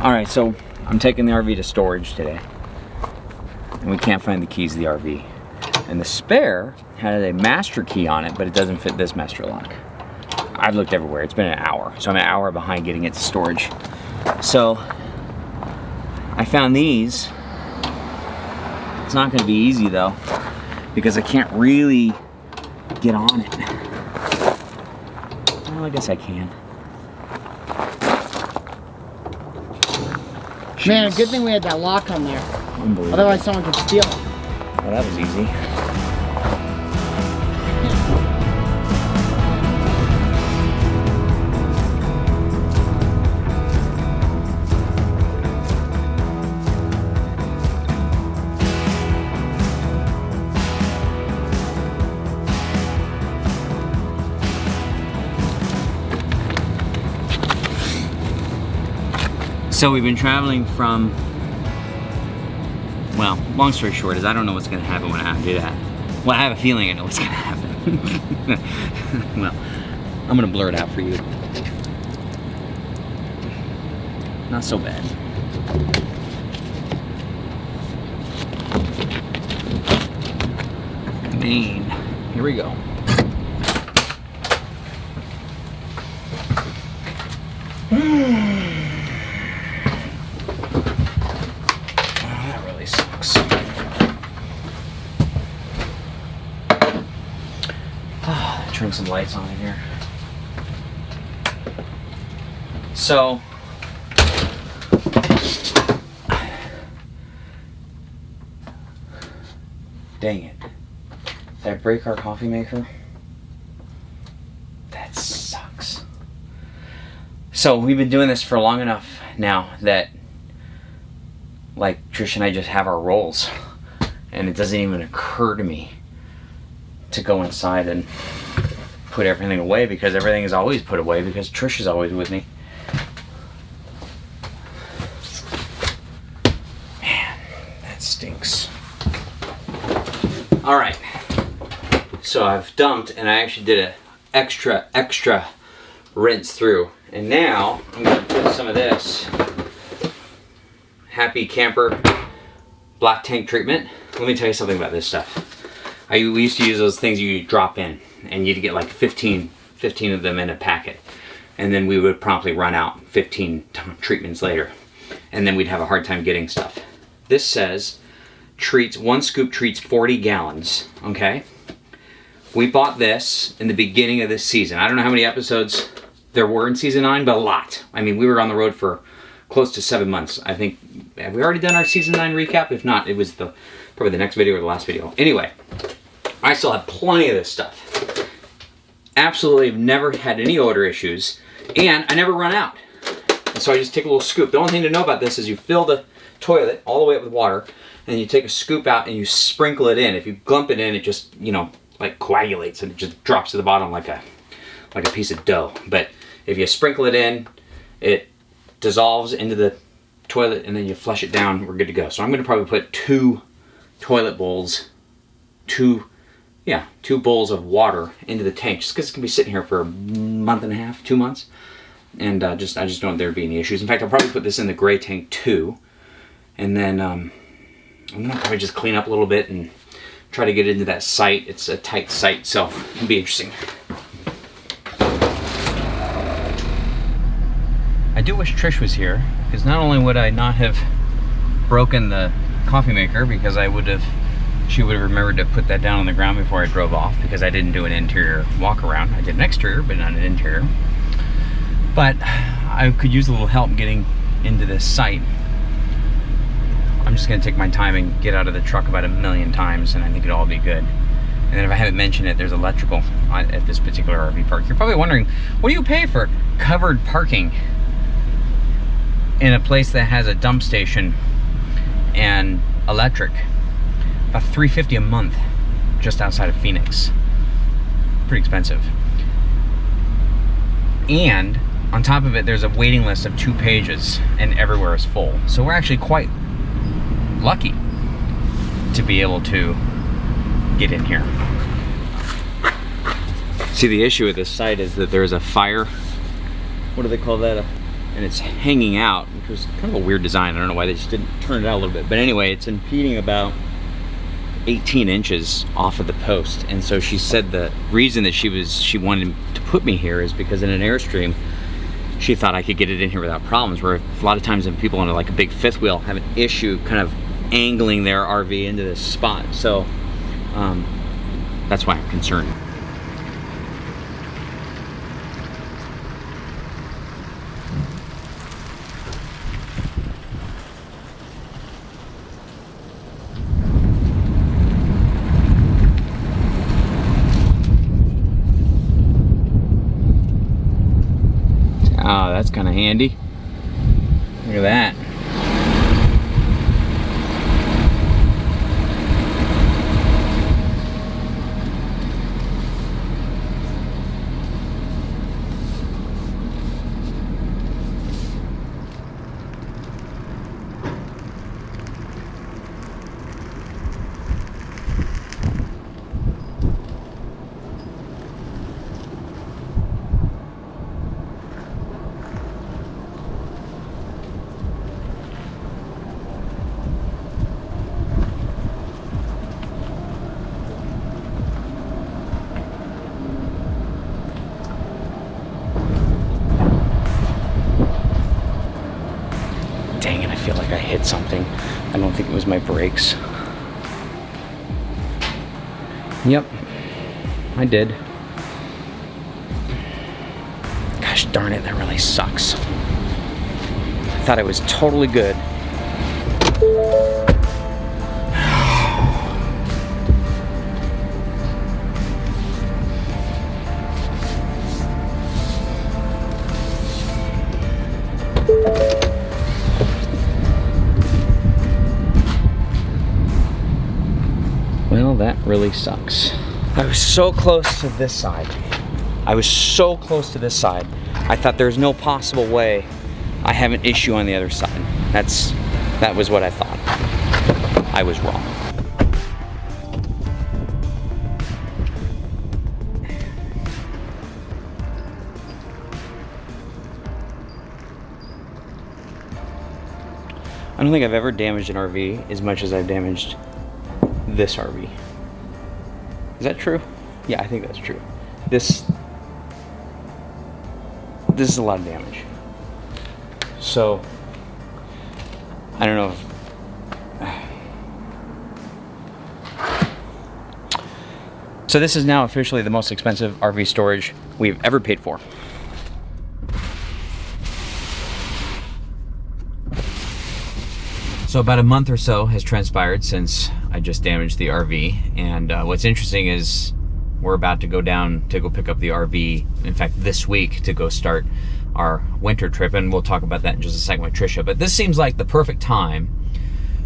All right, so I'm taking the RV to storage today, and we can't find the keys to the RV. And the spare had a master key on it, but it doesn't fit this master lock. I've looked everywhere. It's been an hour, so I'm an hour behind getting it to storage. So I found these. It's not going to be easy though, because I can't really get on it. Well, I guess I can. Man, good thing we had that lock on there. Unbelievable. Otherwise someone could steal it. Well, that was easy. So we've been traveling from, well, long story short is I don't know what's gonna happen when I do that. Well, I have a feeling I know what's gonna happen. Well, I'm gonna blur it out for you. Not so bad. Maine, here we go. Turn some lights on in here. So, dang it. Did I break our coffee maker? That sucks. So we've been doing this for long enough now that, like, Trish and I just have our rolls, and it doesn't even occur to me to go inside and put everything away, because everything is always put away because Trish is always with me. Man, that stinks. All right, so I've dumped, and I actually did an extra rinse through, and now I'm going to put some of this Happy Camper black tank treatment. Let me tell you something about this stuff. We used to use those things you drop in, and you'd get like 15 of them in a packet. And then we would promptly run out 15 treatments later. And then we'd have a hard time getting stuff. This says, one scoop treats 40 gallons, okay? We bought this in the beginning of this season. I don't know how many episodes there were in season 9, but a lot. I mean, we were on the road for close to 7 months. I think, have we already done our season 9 recap? If not, it was probably the next video or the last video. Anyway, I still have plenty of this stuff. Absolutely never had any odor issues, and I never run out. And so I just take a little scoop. The only thing to know about this is you fill the toilet all the way up with water, and you take a scoop out and you sprinkle it in. If you glump it in, it just, you know, like coagulates, and it just drops to the bottom like a piece of dough. But if you sprinkle it in, it dissolves into the toilet, and then you flush it down, we're good to go. So I'm gonna probably put 2 toilet bowls, two bowls of water into the tank, just because it's gonna be sitting here for a month and a half, 2 months, and I just don't want there to be any issues. In fact, I'll probably put this in the gray tank too, and then I'm gonna probably just clean up a little bit and try to get into that site. It's a tight site, so it'll be interesting. I do wish Trish was here, because not only would I not have broken the coffee maker, because she would have remembered to put that down on the ground before I drove off, because I didn't do an interior walk around. I did an exterior, but not an interior. But I could use a little help getting into this site. I'm just gonna take my time and get out of the truck about 1,000,000 times, and I think it'll all be good. And then if I haven't mentioned it, there's electrical at this particular RV park. You're probably wondering, what do you pay for covered parking in a place that has a dump station and electric? About $350 a month, just outside of Phoenix. Pretty expensive. And on top of it, there's a waiting list of 2 pages, and everywhere is full. So we're actually quite lucky to be able to get in here. See, the issue with this site is that there's a fire, what do they call that? and it's hanging out, which was kind of a weird design. I don't know why they just didn't turn it out a little bit. But anyway, it's impeding about 18 inches off of the post. And so she said the reason that she wanted to put me here is because in an Airstream, she thought I could get it in here without problems, where a lot of times when people on like a big fifth wheel have an issue kind of angling their RV into this spot. So that's why I'm concerned. Oh, that's kind of handy. Look at that. Dang it, I feel like I hit something. I don't think it was my brakes. Yep, I did. Gosh darn it, that really sucks. I thought I was totally good. Well, that really sucks. I was so close to this side. I was so close to this side. I thought there's no possible way I have an issue on the other side. That was what I thought. I was wrong. I don't think I've ever damaged an RV as much as I've damaged this RV. Is that true? Yeah, I think that's true. This is a lot of damage. So I don't know if... So this is now officially the most expensive RV storage we've ever paid for. So about a month or so has transpired since I just damaged the RV, and what's interesting is we're about to go down to go pick up the RV, in fact this week, to go start our winter trip, and we'll talk about that in just a second with Trisha. But this seems like the perfect time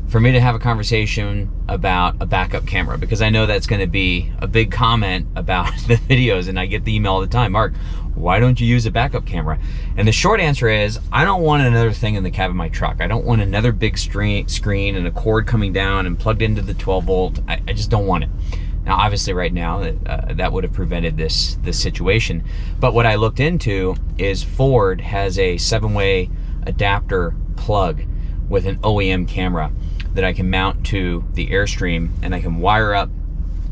for me to have a conversation about a backup camera, because I know that's going to be a big comment about the videos, and I get the email all the time, Mark, why don't you use a backup camera? And the short answer is, I don't want another thing in the cab of my truck. I don't want another big screen and a cord coming down and plugged into the 12 volt. I just don't want it. Now, obviously right now, that would have prevented this situation. But what I looked into is Ford has a 7-way adapter plug with an OEM camera that I can mount to the Airstream, and I can wire up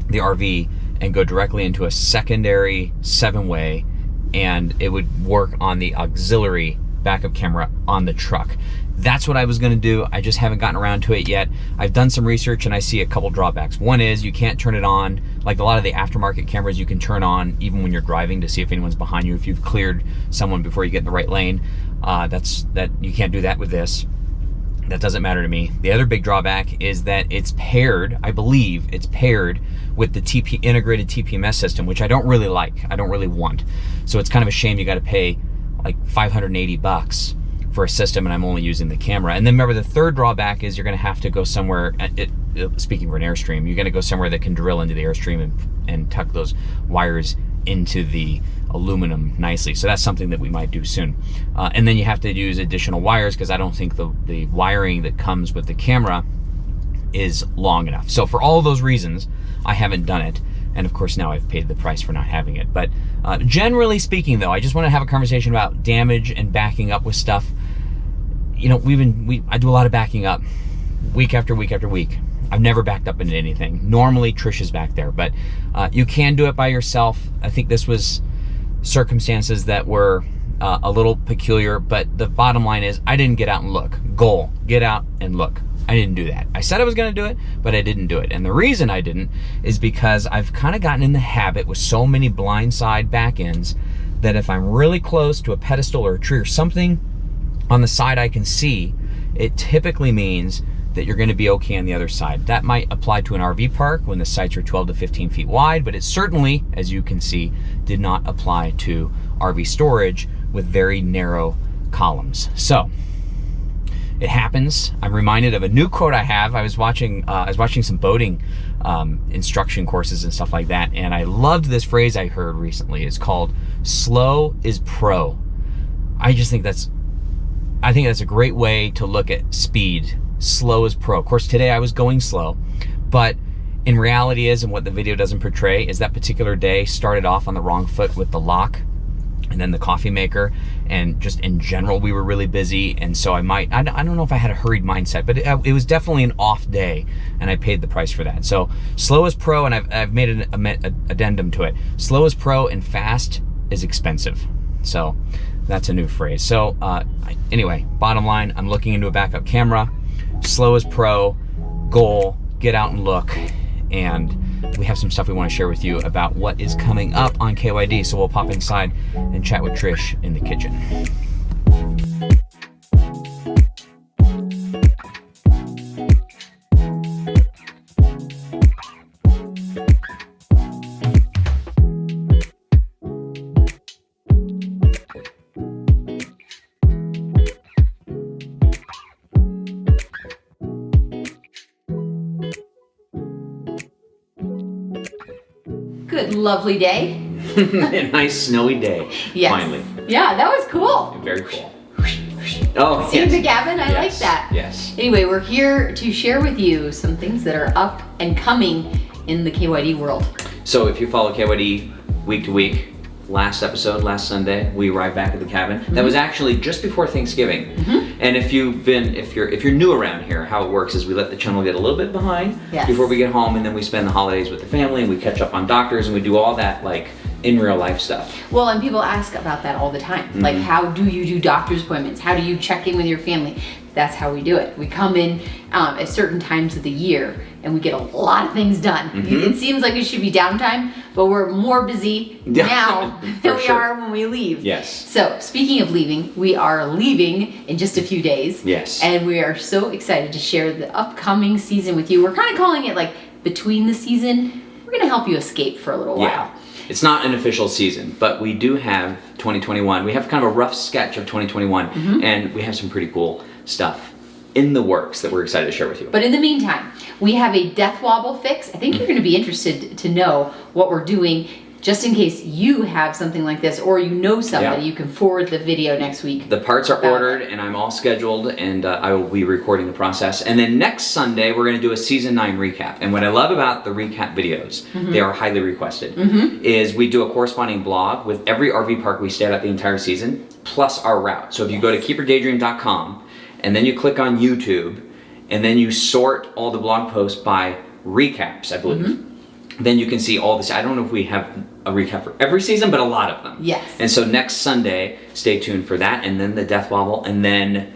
the RV and go directly into a secondary 7-way, and it would work on the auxiliary backup camera on the truck. That's what I was gonna do. I just haven't gotten around to it yet. I've done some research and I see a couple drawbacks. One is you can't turn it on. Like a lot of the aftermarket cameras you can turn on even when you're driving to see if anyone's behind you, if you've cleared someone before you get in the right lane. You can't do that with this. That doesn't matter to me. The other big drawback is that it's paired, I believe it's paired with the integrated TPMS system, which I don't really like, I don't really want. So it's kind of a shame you gotta pay like $580 for a system, and I'm only using the camera. And then remember, the third drawback is you're gonna have to go somewhere, speaking for an Airstream, you're gonna go somewhere that can drill into the Airstream and tuck those wires into the aluminum nicely. So that's something that we might do soon. And then you have to use additional wires, because I don't think the wiring that comes with the camera is long enough. So for all those reasons, I haven't done it. And of course now I've paid the price for not having it. But generally speaking though, I just want to have a conversation about damage and backing up with stuff. You know, I do a lot of backing up week after week after week. I've never backed up into anything. Normally Trish is back there, but you can do it by yourself. I think this was circumstances that were a little peculiar, but the bottom line is I didn't get out and look. Goal, get out and look. I didn't do that. I said I was gonna do it, but I didn't do it. And the reason I didn't is because I've kind of gotten in the habit with so many blindside back ends that if I'm really close to a pedestal or a tree or something on the side I can see, it typically means that you're gonna be okay on the other side. That might apply to an RV park when the sites are 12 to 15 feet wide, but it certainly, as you can see, did not apply to RV storage with very narrow columns. So, it happens. I'm reminded of a new quote I have. I was watching some boating instruction courses and stuff like that, and I loved this phrase I heard recently. It's called "slow is pro." I think that's a great way to look at speed. Slow is pro. Of course, today I was going slow, but in reality is, and what the video doesn't portray, is that particular day started off on the wrong foot with the lock and then the coffee maker, and just in general we were really busy, and so I don't know if I had a hurried mindset, but it was definitely an off day, and I paid the price for that. So slow is pro, and I've made an addendum to it. Slow is pro and fast is expensive. So that's a new phrase. So anyway, bottom line, I'm looking into a backup camera. Slow is pro, goal, get out and look, and we have some stuff we want to share with you about what is coming up on KYD. So we'll pop inside and chat with Trish in the kitchen. Good, lovely day. A nice snowy day. Yes. Finally. Yeah, that was cool. Very cool. Oh, Seeing yes. the cabin, I like Yes, that. Yes. Anyway, we're here to share with you some things that are up and coming in the KYD world. So if you follow KYD week to week, last Sunday, we arrived back at the cabin. That was actually just before Thanksgiving. And if you're new around here, how it works is we let the channel get a little bit behind before we get home, and then we spend the holidays with the family, and we catch up on doctors, and we do all that like in real life stuff. Well, and people ask about that all the time. Like, how do you do doctor's appointments? How do you check in with your family? That's how we do it. We come in at certain times of the year, and we get a lot of things done. It seems like it should be downtime, but we're more busy now than we are when we leave. Yes. So, speaking of leaving, we are leaving in just a few days. Yes. And we are so excited to share the upcoming season with you. We're kind of calling it like between the season. We're going to help you escape for a little while. It's not an official season, but we do have 2021. We have kind of a rough sketch of 2021, and we have some pretty cool stuff in the works that we're excited to share with you. But in the meantime, we have a death wobble fix. I think you're going to be interested to know what we're doing, just in case you have something like this, or you know somebody. You can forward the video next week. The parts are ordered, and I'm all scheduled, and I will be recording the process. And then next Sunday, we're going to do a season 9 recap. And what I love about the recap videos, they are highly requested, is we do a corresponding blog with every RV park we stayed at the entire season, plus our route. So if you go to keeperdaydream.com, and then you click on YouTube, and then you sort all the blog posts by recaps, I believe. Then you can see all this. I don't know if we have a recap for every season, but a lot of them. Yes. And so next Sunday, stay tuned for that, and then the Death Wobble, and then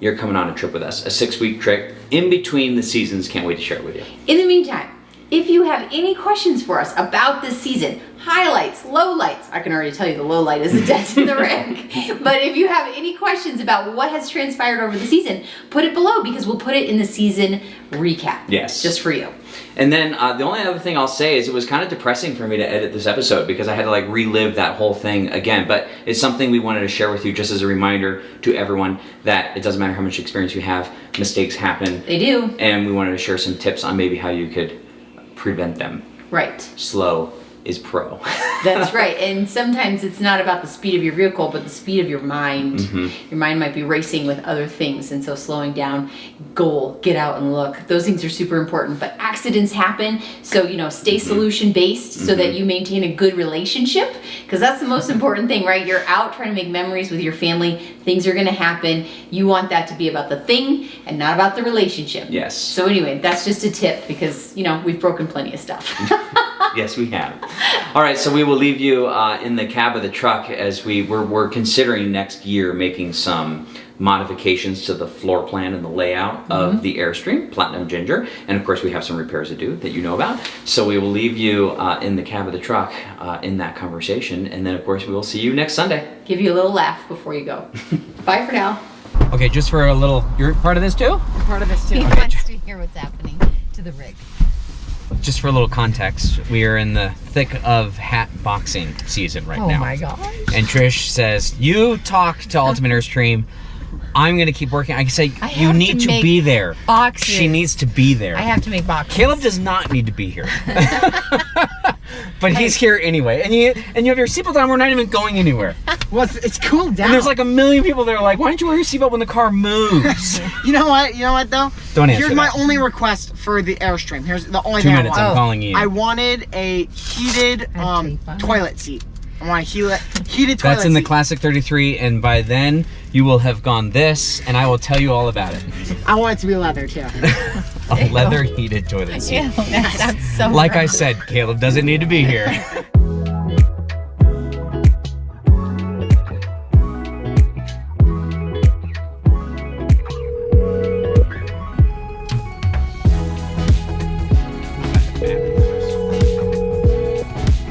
you're coming on a trip with us, a 6-week trip in between the seasons. Can't wait to share it with you. In the meantime, if you have any questions for us about this season, highlights, lowlights, I can already tell you the low light is a dent in the rank, but if you have any questions about what has transpired over the season, put it below, because we'll put it in the season recap. Yes. Just for you. And then the only other thing I'll say is it was kind of depressing for me to edit this episode because I had to like relive that whole thing again, but it's something we wanted to share with you just as a reminder to everyone that it doesn't matter how much experience you have, mistakes happen. They do. And we wanted to share some tips on maybe how you could prevent them. Right. Slow is pro. That's right. And sometimes it's not about the speed of your vehicle, but the speed of your mind. Your mind might be racing with other things. And so slowing down, get out and look. Those things are super important. But accidents happen. So, stay solution based so that you maintain a good relationship. Because that's the most important thing, right? You're out trying to make memories with your family. Things are going to happen. You want that to be about the thing and not about the relationship. Yes. So anyway, that's just a tip because, we've broken plenty of stuff. Yes, we have. All right, so we will leave you in the cab of the truck as we're considering next year making some modifications to the floor plan and the layout of the Airstream Platinum Ginger, and of course we have some repairs to do that you know about. So we will leave you in the cab of the truck in that conversation, and then of course we will see you next Sunday. Give you a little laugh before you go. Bye for now. Okay, just for a little, you're part of this too? I'm part of this too. He wants to hear what's happening to the rig. Just for a little context, we are in the thick of hat boxing season right now. Oh my gosh. And Trish says, you talk to Ultimate Airstream. I'm going to keep working. I say, you need to be there. Boxes. She needs to be there. I have to make boxes. Caleb does not need to be here. But he's here anyway. And you have your seatbelt on, we're not even going anywhere. Well, it's cooled down. And there's like a million people that are like, why don't you wear your seatbelt when the car moves? You know what though? Don't answer Here's my that. only request for the Airstream. Here's the only 2 thing minutes, I I'm want. calling Ian. I wanted a heated toilet seat. I want a heated toilet That's in the seat. Classic 33, and by then you will have gone this, and I will tell you all about it. I want it to be leather too. A leather heated toilet seat. Ew, that's so Like I gross. said, Caleb doesn't need to be here.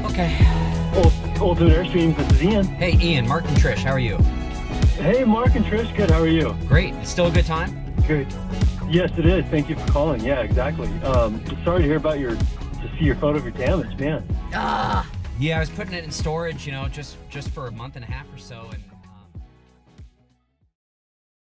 Okay. Ultimate Airstream, this is Ian. Hey, Ian, Mark, and Trish, how are you? Hey, Mark and Trish, good. How are you? Great. It's still a good time? Good. Yes, it is. Thank you for calling. Yeah, exactly. Sorry to hear about to see your photo of your damage, man. Ah. Yeah, I was putting it in storage, just for a month and a half or so, and